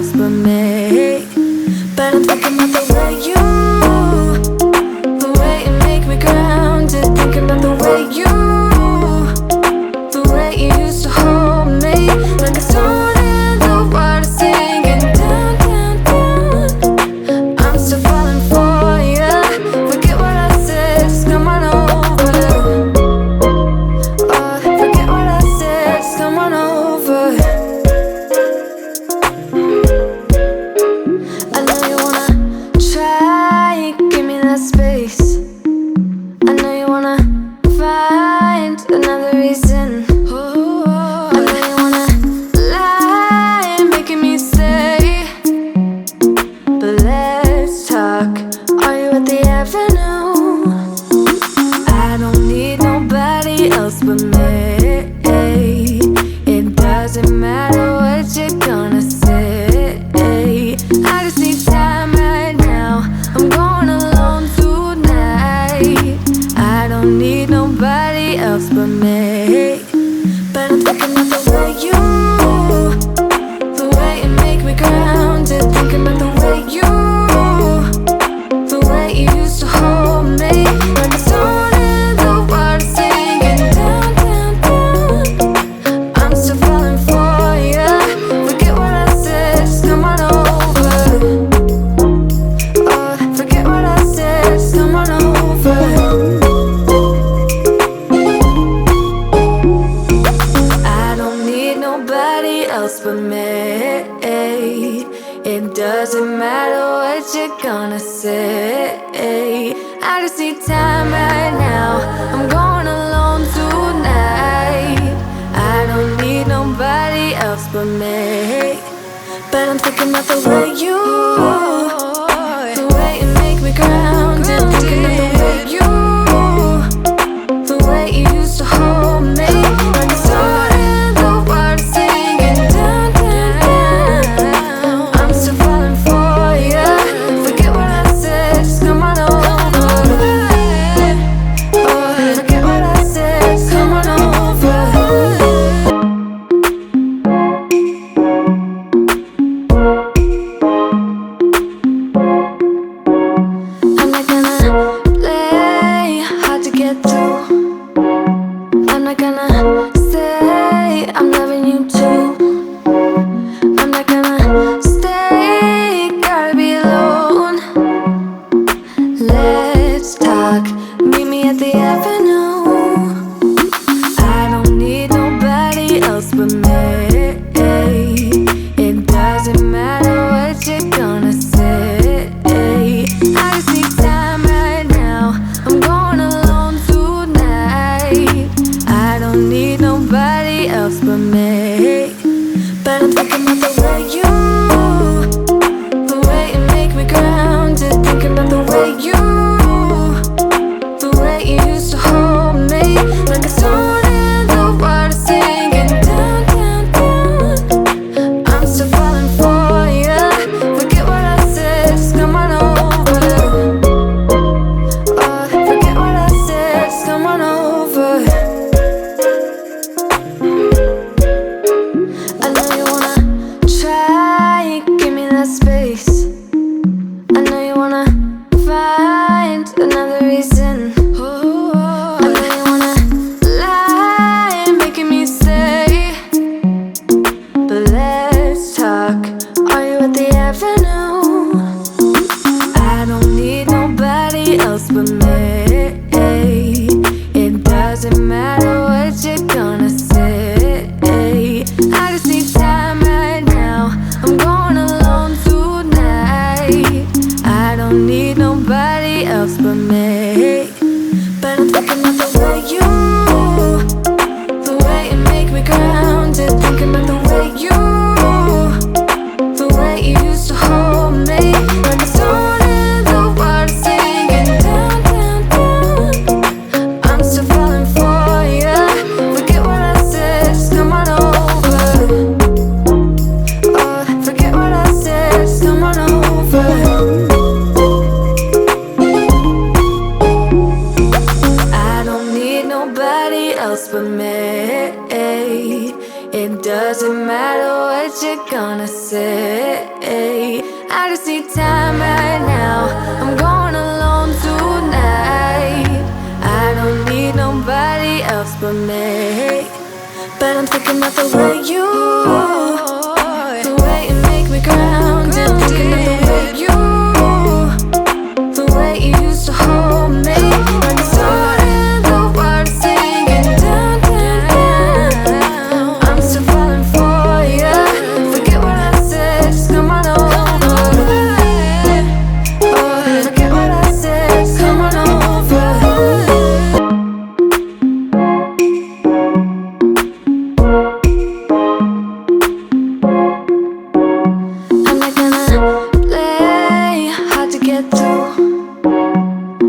else but me. But I'm thinking about the way the way you make me grounded. Thinking about the way the way you used to hold me like a stone in the water, singing down, down, down. I'm still falling for ya. Forget what I said, just come on over. Forget what I said, just come on over. I know you wanna try, give me that space. I know you wanna find another reason. I know you wanna lie, making me stay. But let's talk. Are you at the avenue? I don't need nobody else but me. It doesn't matter what you're gonna say. I just need time right now. I'm going alone tonight. I don't need nobody else but me. But I'm thinking about the way the way you make me grounded. Thinking about the way you used to hold me like a stone in the water, singing down, down, down. I'm still falling for ya. Forget what I said, just come on over. Forget what I said, just come on over. I don't need nobody else but me. It doesn't matter what you're gonna say. I just need time right now. I'm going alone tonight. I don't need nobody else but me. But I'm thinking about the way the way you make me grounded. Thinking about the way you used to hold me like a stone in the water, singing down, down, down. I'm still falling for ya. Forget what I said, just come on over. Forget what I said, just come on over. I'm not gonna play hard to get through. I'm not gonna say I'm loving you too. I'm not gonna stay, gotta be alone. Let's talk, meet me at the avenue. I don't need nobody else but me. It doesn't matter what you're gonna say. I just need time right now. I'm going alone tonight. I don't need nobody else but me. But I'm thinking about the way you make me grounded. Thinking about the way you used to hold me like a stone in the water, singing down, down, down. I'm still falling for ya. Forget what I said, just come on over. Forget what I said, just come on over. I know you wanna try, give me that space. I know you wanna find another reason. I know you wanna lie, making me stay. But let's talk. Are you at the avenue? I don't need nobody else but me. It doesn't matter what you're gonna say. I just need time right now. I'm going alone tonight. I don't need nobody else but me. But I'm thinking about the way the way you make me grounded. Thinking about the way you used to hold me like a stone in the water, singing down, down, down. I'm still falling for ya. Forget what I said, just come on over. Forget what I said, just come on over. else but me. It doesn't just need time right now. I'm going alone tonight. I don't need nobody else but me. But I'm thinking about the way you, the way you make me grounded. Thinking about the way you, the way you used to hold me. Like a sword in the water, singing down, down, down. I'm still falling for ya. Forget what I said, just come on over. Oh, forget what I said, just come on over. I'm not gonna play hard to get through.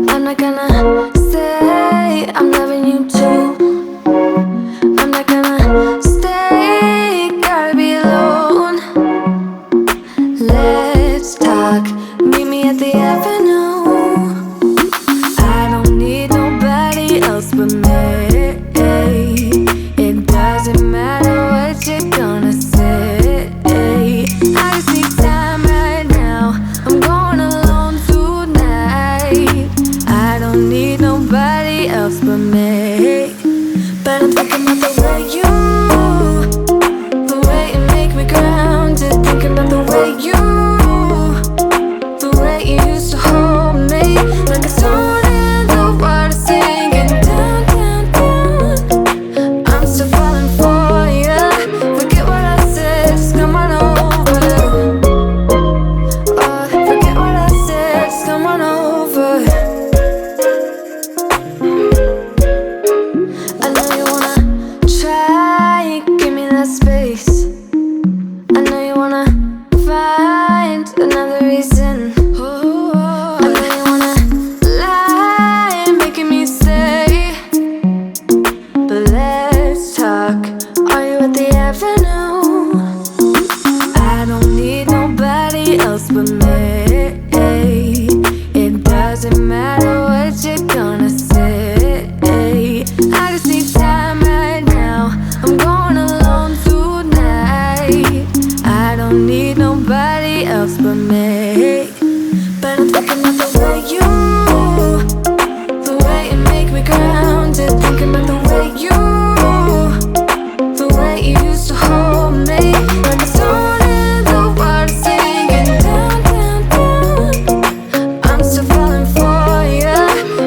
I'm not gonna say I'm loving you too. I'm not gonna stay, gotta be alone. Let's talk, meet me at the avenue. I don't need nobody else but me. It doesn't matter what you're gonna say. I just need time right now. I'm going alone tonight. I don't need nobody else but me. But I'm thinking about the way you, the way you make me grounded. Thinking about the way you, the way you used to hold me. Like a stone in the water, singing down, down, down. I'm still falling for ya. Forget what I said, just come on over. Oh, forget what I said, just come on over. I know you wanna try, give me that space. I know you wanna find another reason. I know you wanna lie, making me stay. But let's talk, are you at the avenue? I don't need nobody else but me. It doesn't matter what you're gonna say. I just need time right now. I'm going alone tonight. I don't need nobody else but me. But I'm thinking about the way you, the way you make me grounded. Thinking about the way you, the way you used to hold me. Like a stone in the water, singing down, down, down. I'm still falling for ya.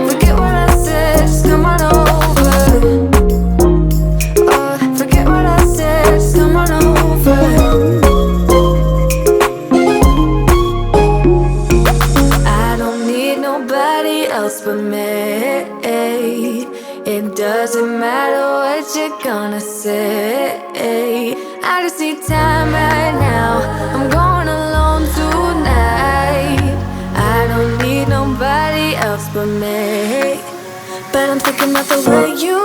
Forget what I said, just come on over. Oh, forget what I said, just come on over. I don't need nobody else but me. It doesn't matter what you're gonna say. I just need time right now. I'm going alone tonight. I don't need nobody else but me. But I'm thinking about the way you